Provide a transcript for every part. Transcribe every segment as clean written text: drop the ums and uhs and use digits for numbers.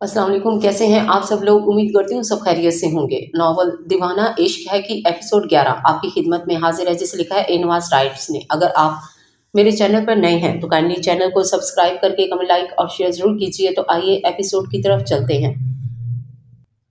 السلام علیکم، کیسے ہیں آپ سب لوگ؟ امید کرتی ہوں سب خیریت سے ہوں گے۔ ناول دیوانہ عشق ہے کی ایپیسوڈ 11 آپ کی خدمت میں حاضر ہے، جسے لکھا ہے اے نواز رائٹس نے۔ اگر آپ میرے چینل پر نئے ہیں تو کائنڈلی چینل کو سبسکرائب کر کے کمنٹ، لائک اور شیئر ضرور کیجیے۔ تو آئیے ایپیسوڈ کی طرف چلتے ہیں۔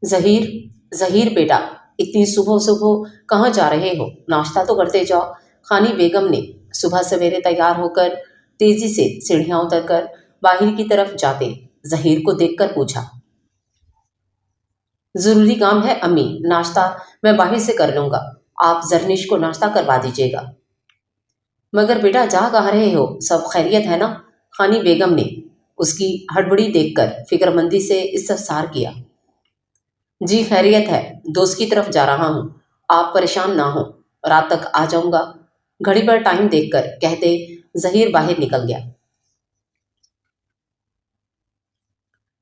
ظہیر ظہیر بیٹا، اتنی صبح صبح کہاں جا رہے ہو؟ ناشتہ تو کرتے جاؤ۔ خانی بیگم نے صبح سویرے تیار ہو کر تیزی سے سیڑھیاں اتر کر باہر کی طرف جاتے ظہیر کو دیکھ کر پوچھا۔ ضروری کام ہے امی، ناشتہ میں باہر سے کر لوں گا، آپ زرنش کو ناشتہ کروا دیجیے گا۔ مگر بیٹا جا کہاں رہے ہو؟ سب خیریت ہے نا؟ خانی بیگم نے اس کی ہڑبڑی دیکھ کر فکر مندی سے استفسار کیا۔ جی خیریت ہے، دوست کی طرف جا رہا ہوں، آپ پریشان نہ ہوں، رات تک آ جاؤں گا۔ گھڑی پر ٹائم دیکھ کر کہتے ظہیر باہر نکل گیا۔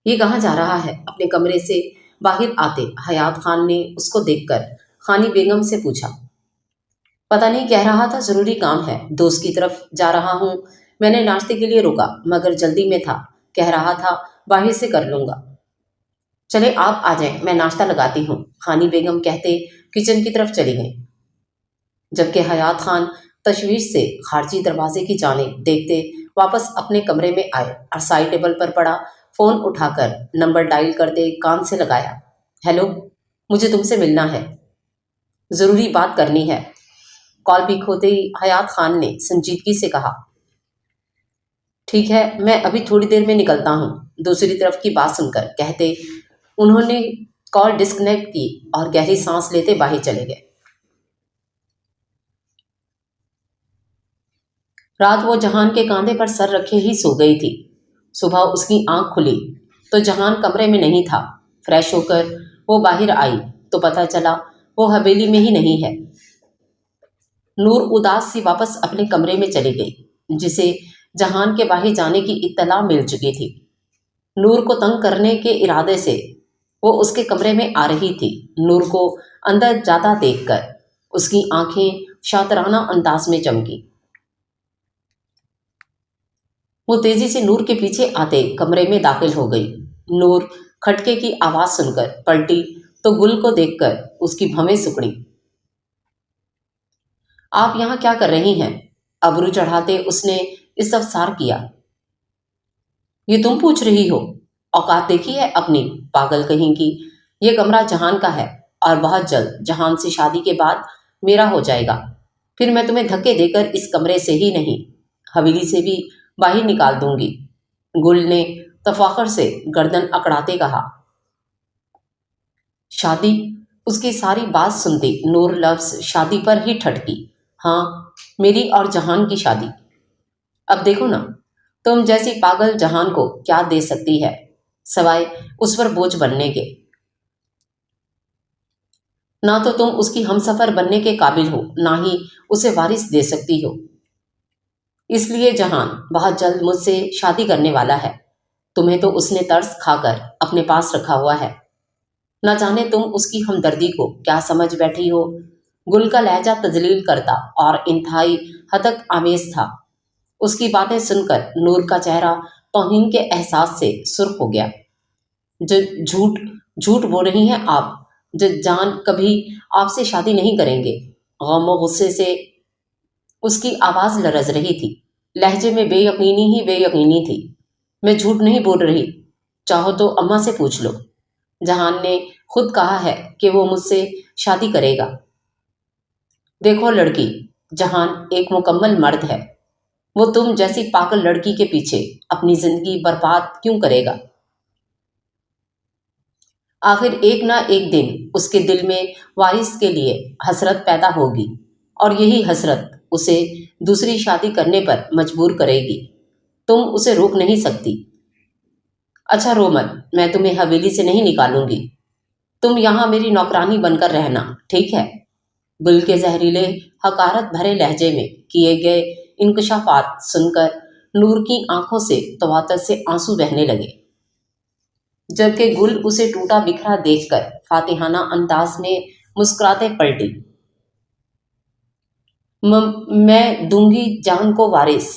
یہ کہاں جا رہا ہے؟ اپنے کمرے سے باہر آتے حیات خان نے اس کو دیکھ کر خانی بیگم سے پوچھا۔ پتہ نہیں، کہہ رہا تھا ضروری کام ہے، دوست کی طرف جا رہا ہوں۔ میں نے ناشتے کے لیے روکا مگر جلدی میں تھا، کہہ رہا تھا باہر سے کر لوں گا۔ چلے آپ آ جائیں، میں ناشتہ لگاتی ہوں، خانی بیگم کہتے کچن کی طرف چلی گئیں، جبکہ حیات خان تشویش سے خارجی دروازے کی جانب دیکھتے واپس اپنے کمرے میں آئے اور سائڈ ٹیبل پر پڑا فون اٹھا کر نمبر ڈائل کرتے کان سے لگایا۔ ہیلو، مجھے تم سے ملنا ہے، ضروری بات کرنی ہے، کال پک ہوتے ہی حیات خان نے سنجیدگی سے کہا۔ ٹھیک ہے، میں ابھی تھوڑی دیر میں نکلتا ہوں، دوسری طرف کی بات سن کر کہتے انہوں نے کال ڈسکنیکٹ کی اور گہری سانس لیتے باہر چلے گئے۔ رات وہ جہان کے کاندھے پر سر رکھے ہی سو گئی تھی۔ صبح اس کی آنکھ کھلی تو جہان کمرے میں نہیں تھا۔ فریش ہو کر وہ باہر آئی تو پتہ چلا وہ حویلی میں ہی نہیں ہے۔ نور اداس سی واپس اپنے کمرے میں چلی گئی، جسے جہان کے باہر جانے کی اطلاع مل چکی تھی۔ نور کو تنگ کرنے کے ارادے سے وہ اس کے کمرے میں آ رہی تھی۔ نور کو اندر جاتا دیکھ کر اس کی آنکھیں شاطرانہ انداز میں چمکی۔ وہ تیزی سے نور کے پیچھے آتے کمرے میں داخل ہو گئی۔ نور کھٹکے کی آواز سن کر پلٹی تو گل کو دیکھ کر اس کی بھویں سکڑی۔ آپ یہاں کیا کر رہی ہیں؟ ابرو چڑھاتے اس نے استفسار کیا۔ یہ تم پوچھ رہی ہو؟ اوقات دیکھی ہے اپنی، پاگل کہیں کی۔ یہ کمرہ جہان کا ہے اور بہت جلد جہان سے شادی کے بعد میرا ہو جائے گا۔ پھر میں تمہیں دھکے دے کر اس کمرے سے ہی نہیں، حویلی سے بھی باہر نکال دوں گی۔ گل نے تفاخر سے گردن اکڑاتے کہا۔ شادی؟ اس کی ساری بات سنتی نور لفظ شادی پر ہی ٹھٹکی۔ ہاں، میری اور جہان کی شادی۔ اب دیکھو نا، تم جیسی پاگل جہان کو کیا دے سکتی ہے سوائے اس پر بوجھ بننے کے؟ نہ تو تم اس کی ہمسفر بننے کے قابل ہو، نہ ہی اسے وارث دے سکتی ہو۔ اس لیے جہان بہت جلد مجھ سے شادی کرنے والا ہے۔ تمہیں تو اس نے ترس کھا کر اپنے پاس رکھا ہوا ہے، نہ جانے تم اس کی ہمدردی کو کیا سمجھ بیٹھی ہو۔ گل کا لہجہ تذلیل کرتا اور انتہائی ہتک آمیز تھا۔ اس کی باتیں سن کر نور کا چہرہ توہین کے احساس سے سرخ ہو گیا۔ جو جھوٹ جھوٹ بول رہی ہیں آپ، جان کبھی آپ سے شادی نہیں کریں گے۔ غم و غصے سے اس کی آواز لرز رہی تھی، لہجے میں بے یقینی ہی بے یقینی تھی۔ میں جھوٹ نہیں بول رہی، چاہو تو اماں سے پوچھ لو، جہان نے خود کہا ہے کہ وہ مجھ سے شادی کرے گا۔ دیکھو لڑکی، جہان ایک مکمل مرد ہے، وہ تم جیسی پاگل لڑکی کے پیچھے اپنی زندگی برباد کیوں کرے گا؟ آخر ایک نہ ایک دن اس کے دل میں وارث کے لیے حسرت پیدا ہوگی، اور یہی حسرت اسے دوسری شادی کرنے پر مجبور کرے گی۔ تم اسے روک نہیں سکتی۔ اچھا رو مت، میں تمہیں حویلی سے نہیں نکالوں گی، تم یہاں میری نوکرانی بن کر رہنا، ٹھیک ہے؟ گل کے زہریلے حقارت بھرے لہجے میں کیے گئے انکشافات سن کر نور کی آنکھوں سے تواتر سے آنسو بہنے لگے، جبکہ گل اسے ٹوٹا بکھرا دیکھ کر فاتحانہ انداز میں مسکراتے پلٹی۔ میں دوں گی جان کو وارث،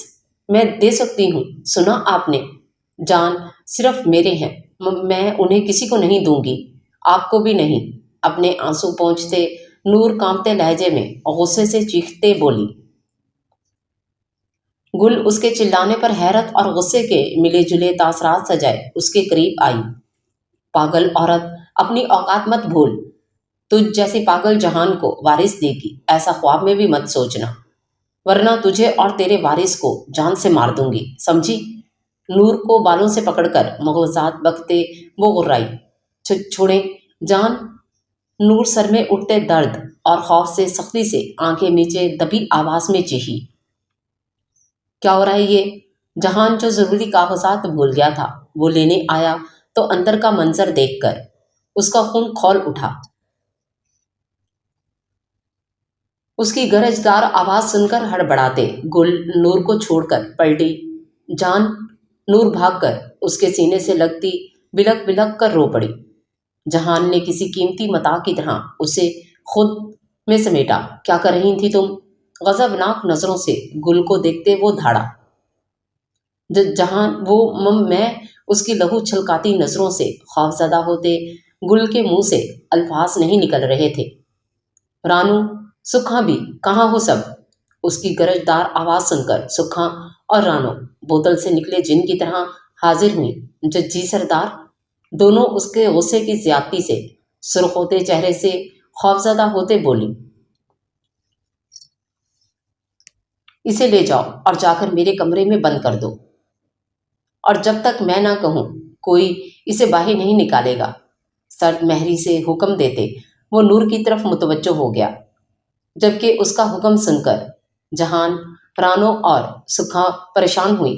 میں دے سکتی ہوں، سنا آپ نے؟ جان صرف میرے ہیں، میں انہیں کسی کو نہیں دوں گی، آپ کو بھی نہیں۔ اپنے آنسو پہنچتے نور کانپتے لہجے میں غصے سے چیختے بولی۔ گل اس کے چلانے پر حیرت اور غصے کے ملے جلے تاثرات سجائے اس کے قریب آئی۔ پاگل عورت، اپنی اوقات مت بھول، تجھ جیسی پاگل جہان کو وارث دے گی ایسا خواب میں بھی مت سوچنا، ورنہ تجھے اور تیرے وارث کو جان سے مار دوں گی، سمجھی؟ نور کو بالوں سے پکڑ کر مغزات بکتے وہ غرائی۔ چھوڑیں جان! نور سر میں اٹھتے درد اور خوف سے سختی سے آنکھیں نیچے دبی آواز میں چیخی۔ کیا ہو رہا ہے یہ؟ جہان جو ضروری کاغذات بھول گیا تھا وہ لینے آیا تو اندر کا منظر دیکھ کر اس کا خون کھول اٹھا۔ اس کی گرجدار آواز سن کر ہڑبڑاتے گل نور کو چھوڑ کر پلٹی۔ جان! نور بھاگ کر اس کے سینے سے لگتی بلک بلک کر رو پڑی۔ جہان نے کسی قیمتی متاع کی طرح اسے خود میں سمیٹا۔ کیا کر رہی تھی تم؟ غضبناک نظروں سے گل کو دیکھتے وہ دھاڑا۔ جہان میں اس کی لہو چھلکاتی نظروں سے خوف زدہ ہوتے گل کے منہ سے الفاظ نہیں نکل رہے تھے۔ رانو، سکھاں بھی کہاں ہو سب؟ اس کی گرجدار آواز سن کر سکھاں اور رانو بوتل سے نکلے جن کی طرح حاضر ہوئیں۔ جی سردار! دونوں اس کے غصے کی زیادتی سے سرخ ہوتے چہرے سے خوفزدہ ہوتے بولی۔ اسے لے جاؤ اور جا کر میرے کمرے میں بند کر دو، اور جب تک میں نہ کہوں کوئی اسے باہر نہیں نکالے گا۔ سرد مہری سے حکم دیتے وہ نور کی طرف متوجہ ہو گیا، جبکہ اس کا حکم سن کر جہان، رانو اور سکھاں پریشان ہوئی۔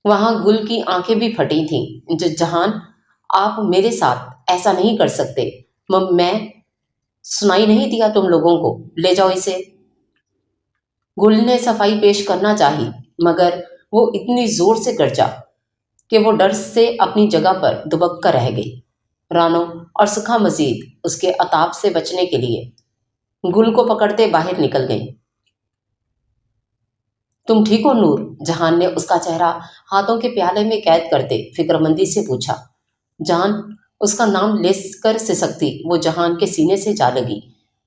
وہاں گل کی آنکھیں بھی پھٹی تھیں۔ جہان، آپ میرے ساتھ ایسا نہیں کر سکتے، میں سنائی نہیں دیا تم لوگوں کو؟ لے جاؤ اسے۔ گل نے صفائی پیش کرنا چاہی مگر وہ اتنی زور سے گرجا کہ وہ ڈر سے اپنی جگہ پر دبک کر رہ گئی۔ رانو اور سکھاں مزید اس کے عتاب سے بچنے کے لیے گل کو پکڑتے باہر نکل گئیں۔ تم ٹھیک ہو نور؟ جہان نے اس کا چہرہ ہاتھوں کے پیالے میں قید کرتے فکر مندی سے پوچھا۔ جان! اس کا نام لے کر سسکتی وہ جہان کے سینے سے جا لگی۔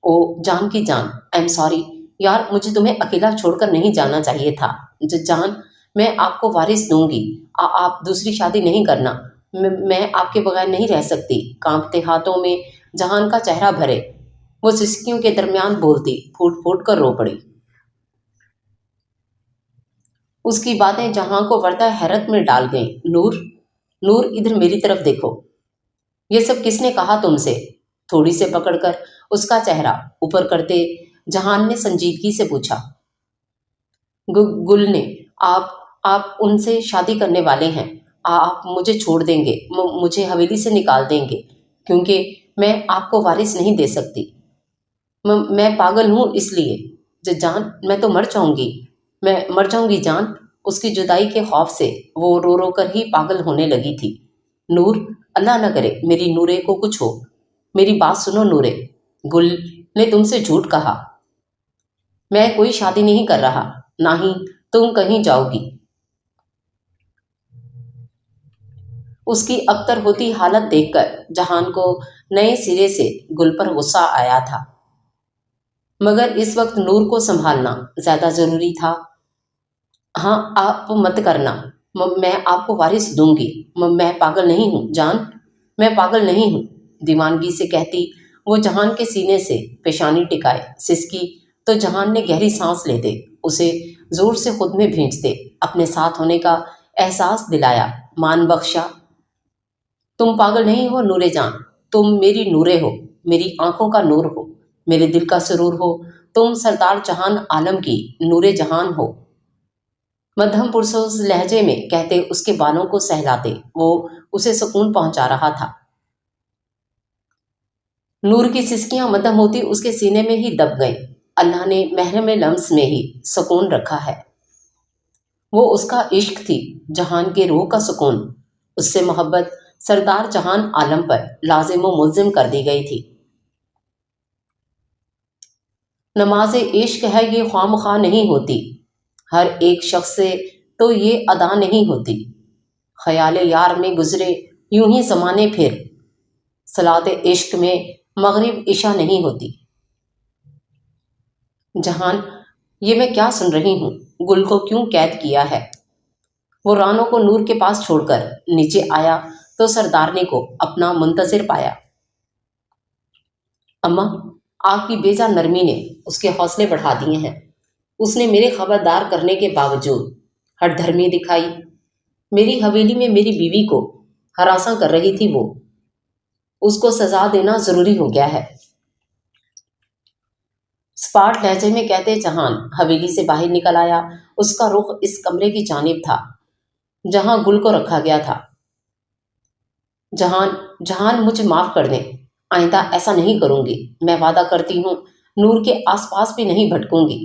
او جان کی جان! ایم سوری یار، مجھے تمہیں اکیلا چھوڑ کر نہیں جانا چاہیے تھا۔ جان، میں آپ کو وارث دوں گی، آپ دوسری شادی نہیں کرنا، میں آپ کے بغیر نہیں رہ سکتی۔ کانپتے ہاتھوں میں جہان کا چہرہ بھرے وہ سسکیوں کے درمیان بولتی پھوٹ پھوٹ کر رو پڑی۔ اس کی باتیں جہاں کو ورطہ حیرت میں ڈال گئیں۔ نور ادھر میری طرف دیکھو، یہ سب کس نے کہا تم سے؟ تھوڑی سے پکڑ کر اس کا چہرہ اوپر کرتے جہان نے سنجیدگی سے پوچھا۔ گل نے۔ آپ ان سے شادی کرنے والے ہیں، آپ مجھے چھوڑ دیں گے، مجھے حویلی سے نکال دیں گے، کیونکہ میں آپ کو وارث نہیں دے سکتی۔ میں پاگل ہوں اس لیے۔ جان، میں تو مر جاؤں گی جان۔ اس کی جدائی کے خوف سے وہ رو رو کر ہی پاگل ہونے لگی تھی۔ نور، اللہ نہ کرے میری نورے کو کچھ ہو۔ میری بات سنو نورے، گل نے تم سے جھوٹ کہا۔ میں کوئی شادی نہیں کر رہا، نہ ہی تم کہیں جاؤ گی۔ اس کی ابتر ہوتی حالت دیکھ کر جہان کو نئے سرے سے گل پر غصہ آیا تھا، مگر اس وقت نور کو سنبھالنا زیادہ ضروری تھا۔ ہاں، آپ مت کرنا، میں آپ کو وارث دوں گی، میں پاگل نہیں ہوں جان، میں پاگل نہیں ہوں، دیوانگی سے کہتی وہ جہان کے سینے سے پیشانی ٹکائے سسکی تو جہان نے گہری سانس لیتے اسے زور سے خود میں بھینچتے اپنے ساتھ ہونے کا احساس دلایا۔ مان بخشا، تم پاگل نہیں ہو نورے جان، تم میری نورے ہو، میری آنکھوں کا نور ہو، میرے دل کا سرور ہو، تم سردار جہان عالم کی نورے جہان ہو۔ مدھم پرسوز لہجے میں کہتے اس کے بالوں کو سہلاتے وہ اسے سکون پہنچا رہا تھا۔ نور کی سسکیاں مدھم ہوتی اس کے سینے میں ہی دب گئیں۔ اللہ نے محرم لمس میں ہی سکون رکھا ہے، وہ اس کا عشق تھی، جہان کے روح کا سکون، اس سے محبت سردار جہان عالم پر لازم و ملزم کر دی گئی تھی۔ نماز عشق ہے یہ خواہ مخواہ نہیں ہوتی، ہر ایک شخص سے تو یہ ادا نہیں ہوتی، خیال یار میں گزرے یوں ہی زمانے پھر صلاۃ عشق میں مغرب عشاء نہیں ہوتی۔ جہان، یہ میں کیا سن رہی ہوں؟ گل کو کیوں قید کیا ہے؟ وہ رانو کو نور کے پاس چھوڑ کر نیچے آیا تو سردارنی کو اپنا منتظر پایا۔ اماں، آپ کی بیجا نرمی نے اس کے حوصلے بڑھا دیے ہیں۔ اس نے میرے خبردار کرنے کے باوجود ہٹ دھرمی دکھائی۔ میری حویلی میں میری بیوی کو ہراساں کر رہی تھی وہ۔ اس کو سزا دینا ضروری ہو گیا ہے۔ سپاٹ لہجے میں کہتے جہان حویلی سے باہر نکل آیا۔ اس کا رخ اس کمرے کی جانب تھا جہاں گل کو رکھا گیا تھا۔ جہان، جہان مجھے معاف کر دیں، آئندہ ایسا نہیں کروں گی۔ میں وعدہ کرتی ہوں نور کے آس پاس بھی نہیں بھٹکوں گی۔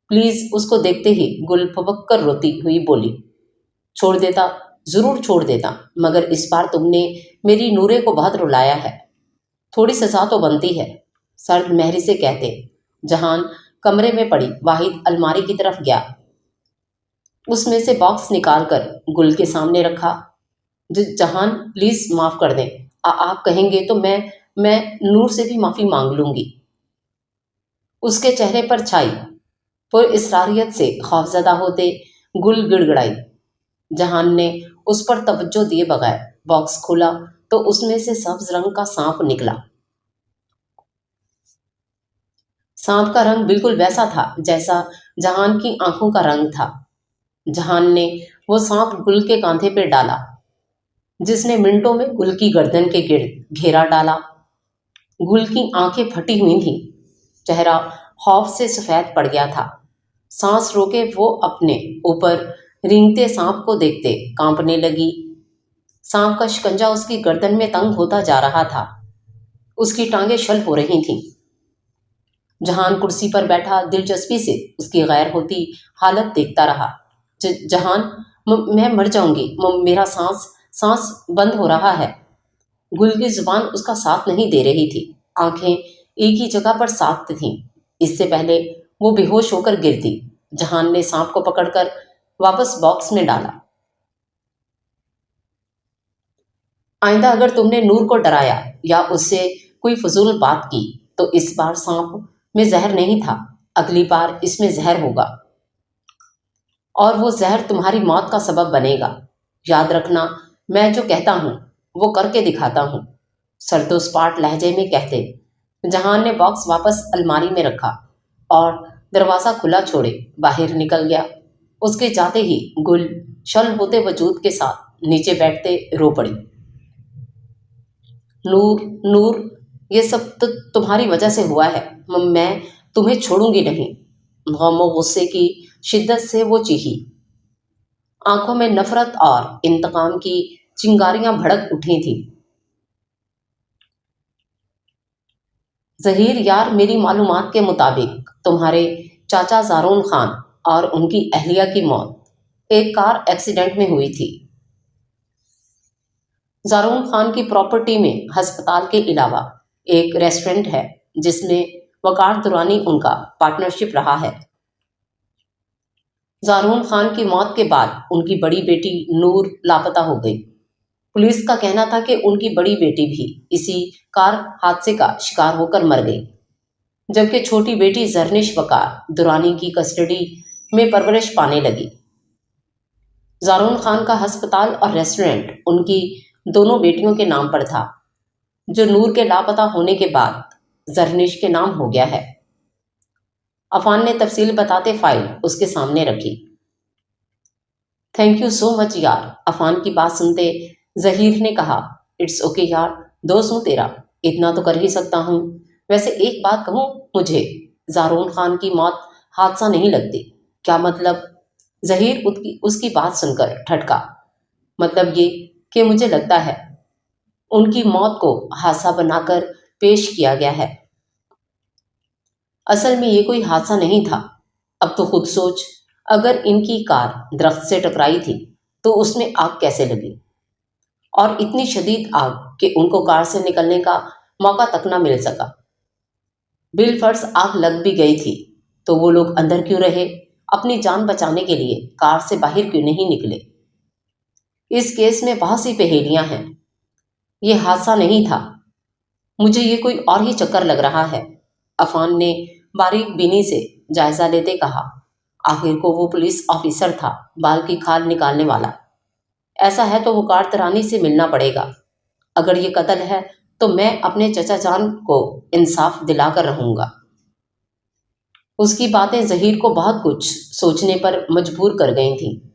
پلیز۔ اس کو دیکھتے ہی گل پھپک کر روتی ہوئی بولی۔ چھوڑ دیتا، ضرور چھوڑ دیتا، مگر اس بار تم نے میری نورے کو بہت رلایا ہے۔ تھوڑی سزا تو بنتی ہے، سرد مہری سے کہتے جہان کمرے میں پڑی واحد الماری کی طرف گیا۔ اس میں سے باکس نکال کر گل کے سامنے رکھا۔ جہان پلیز معاف کر دیں، آپ کہیں گے تو میں نور سے بھی معافی مانگ لوں گی۔ اس کے چہرے پر چھائی پر اسراریت سے خوفزدہ ہوتے گل گڑ گڑائی۔ جہان نے اس پر توجہ دیے بغیر باکس کھولا تو اس میں سے سبز رنگ کا سانپ نکلا۔ سانپ کا رنگ بالکل ویسا تھا جیسا جہان کی آنکھوں کا رنگ تھا۔ جہان نے وہ سانپ گل کے کاندھے پہ ڈالا، جس نے منٹوں میں گل کی گردن کے گرد گھیرا ڈالا۔ گل کی آنکھیں پھٹی ہوئی تھیں، چہرہ خوف سے سفید پڑ گیا تھا۔ سانس روکے وہ اپنے اوپر رینگتے سانپ کو دیکھتے کانپنے لگی۔ سانپ کا شکنجا اس کی گردن میں تنگ ہوتا جا رہا تھا، اس کی ٹانگیں شل ہو رہی تھیں۔ جہان کرسی پر بیٹھا دلچسپی سے اس کی غیر ہوتی حالت دیکھتا رہا۔ جہان، میں مر جاؤں گی، میرا سانس بند ہو رہا ہے۔ گل کی زبان اس کا ساتھ نہیں دے رہی تھی، آنکھیں ایک ہی جگہ پر ساخت تھیں۔ اس سے پہلے وہ بے ہوش ہو کر گرتی، جہان نے سانپ کو پکڑ کر واپس باکس میں ڈالا۔ آئندہ اگر تم نے نور کو ڈرایا یا اس سے کوئی فضول بات کی تو اس بار سانپ میں زہر نہیں تھا، اگلی بار اس میں زہر ہوگا، اور وہ زہر تمہاری موت کا سبب بنے گا۔ یاد رکھنا، میں جو کہتا ہوں وہ کر کے دکھاتا ہوں، سرد و سپاٹ لہجے میں کہتے جہان نے باکس واپس الماری میں رکھا اور دروازہ کھلا چھوڑے باہر نکل گیا۔ اس کے جاتے ہی گل شل ہوتے وجود کے ساتھ نیچے بیٹھتے رو پڑی۔ نور، نور، یہ سب تو تمہاری وجہ سے ہوا ہے، میں تمہیں چھوڑوں گی نہیں۔ غم و غصے کی شدت سے وہ چیخی، آنکھوں میں نفرت اور انتقام کی چنگاریاں بھڑک اٹھی تھیں۔ ظہیر یار، میری معلومات کے مطابق تمہارے چاچا زارون خان اور ان کی اہلیہ کی موت ایک کار ایکسیڈنٹ میں ہوئی تھی۔ زارون خان کی پراپرٹی میں ہسپتال کے علاوہ ایک ریسٹورنٹ ہے جس میں وقار درانی ان کا پارٹنرشپ رہا ہے۔ زارون خان کی موت کے بعد ان کی بڑی بیٹی نور لاپتہ ہو گئی۔ پولیس کا کہنا تھا کہ ان کی بڑی بیٹی بھی اسی کار حادثے کا شکار ہو کر مر گئی، جبکہ چھوٹی بیٹی زرنش وقار درانی کی کسٹڈی میں پرورش پانے لگی۔ زارون خان کا ہسپتال اور ریسٹورنٹ ان کی دونوں بیٹیوں کے نام پر تھا، جو نور کے لاپتہ ہونے کے بعد زرنش کے نام ہو گیا ہے۔ عفان نے تفصیل بتاتے فائل اس کے سامنے رکھی۔ تھینک یو سو مچ یار، عفان کی بات سنتے ظہیر نے کہا۔ اٹس اوکے یار، دوست ہوں تیرا، اتنا تو کر ہی سکتا ہوں۔ ویسے ایک بات کہوں، مجھے زارون خان کی موت حادثہ نہیں لگتی۔ کیا مطلب؟ ظہیر اس کی بات سن کر ٹھٹکا۔ مطلب یہ کہ مجھے لگتا ہے ان کی موت کو حادثہ بنا کر پیش کیا گیا ہے۔ اصل میں یہ کوئی حادثہ نہیں تھا۔ اب تو خود سوچ، اگر ان کی کار درخت سے ٹکرائی تھی تو اس میں آگ کیسے لگی، اور اتنی شدید آگ کہ ان کو کار سے نکلنے کا موقع تک نہ مل سکا۔ بالفرض آگ لگ بھی گئی تھی تو وہ لوگ اندر کیوں رہے؟ اپنی جان بچانے کے لیے کار سے باہر کیوں نہیں نکلے؟ اس کیس میں بہت سی پہیلیاں ہیں۔ یہ حادثہ نہیں تھا، مجھے یہ کوئی اور ہی چکر لگ رہا ہے، عفان نے باریک بینی سے جائزہ لیتے کہا۔ آخر کو وہ پولیس آفیسر تھا، بال کی کھال نکالنے والا۔ ایسا ہے تو وہ کارترانی سے ملنا پڑے گا۔ اگر یہ قتل ہے تو میں اپنے چچا جان کو انصاف دلا کر رہوں گا۔ اس کی باتیں ظہیر کو بہت کچھ سوچنے پر مجبور کر گئی تھیں۔